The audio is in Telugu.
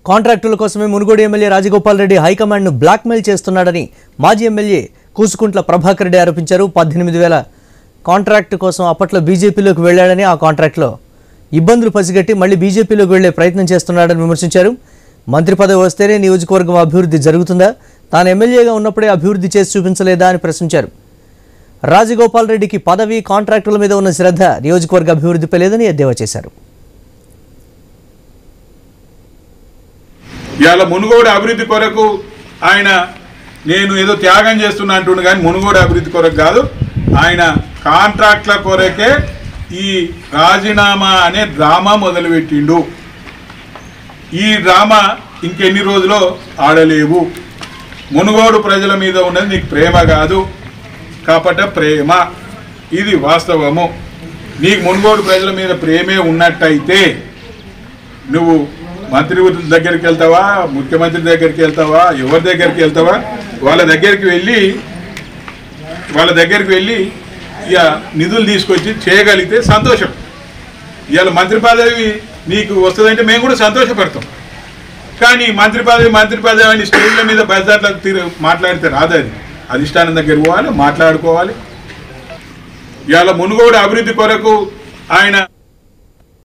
కాంట్రాక్టుల కోసమే మునుగోడు ఎమ్మెల్యే రాజగోపాల్ రెడ్డి హైకమాండ్ను బ్లాక్మెయిల్ చేస్తున్నాడని మాజీ ఎమ్మెల్యే కూసుకుంట్ల ప్రభాకర్ రెడ్డి ఆరోపించారు. 18,000 కాంట్రాక్టు కోసం అప్పట్లో బీజేపీలోకి వెళ్లాడని, ఆ కాంట్రాక్టులో ఇబ్బందులు పసిగట్టి మళ్లీ బీజేపీలోకి వెళ్లే ప్రయత్నం చేస్తున్నాడని విమర్శించారు. మంత్రి పదవి వస్తేనే నియోజకవర్గం అభివృద్ధి జరుగుతుందా, తాను ఎమ్మెల్యేగా ఉన్నప్పుడే అభివృద్ధి చేసి చూపించలేదా అని ప్రశ్నించారు. రాజగోపాల్ రెడ్డికి పదవి, కాంట్రాక్టుల మీద ఉన్న శ్రద్ధ నియోజకవర్గ అభివృద్ధిపై లేదని ఎద్దేవా చేశారు. ఇవాళ మునుగోడు అభివృద్ధి కొరకు ఆయన నేను ఏదో త్యాగం చేస్తున్నా అంటుండు, కానీ మునుగోడు అభివృద్ధి కొరకు కాదు, ఆయన కాంట్రాక్ట్ల కొరకే ఈ రాజీనామా అనే డ్రామా మొదలుపెట్టిండు. ఈ డ్రామా ఇంకెన్ని రోజులో ఆడలేవు. మునుగోడు ప్రజల మీద ఉన్నది నీకు ప్రేమ కాదు, కాపట ప్రేమ, ఇది వాస్తవము. నీకు మునుగోడు ప్రజల మీద ప్రేమే ఉన్నట్టయితే నువ్వు మంత్రి దగ్గరికి వెళ్తావా, ముఖ్యమంత్రి దగ్గరికి వెళ్తావా, ఎవరి దగ్గరికి వెళ్తావా, వాళ్ళ దగ్గరికి వెళ్ళి ఇక నిధులు తీసుకొచ్చి చేయగలిగితే సంతోషం. ఇవాళ మంత్రి పదవి నీకు వస్తుందంటే మేము కూడా సంతోషపడతాం. కానీ మంత్రి పదవి అని స్టేజ్ల మీద బజార్లకు మాట్లాడితే రాదు. అది అధిష్టానం దగ్గర పోవాలి, మాట్లాడుకోవాలి. ఇవాళ మునుగోడు అభివృద్ధి కొరకు ఆయన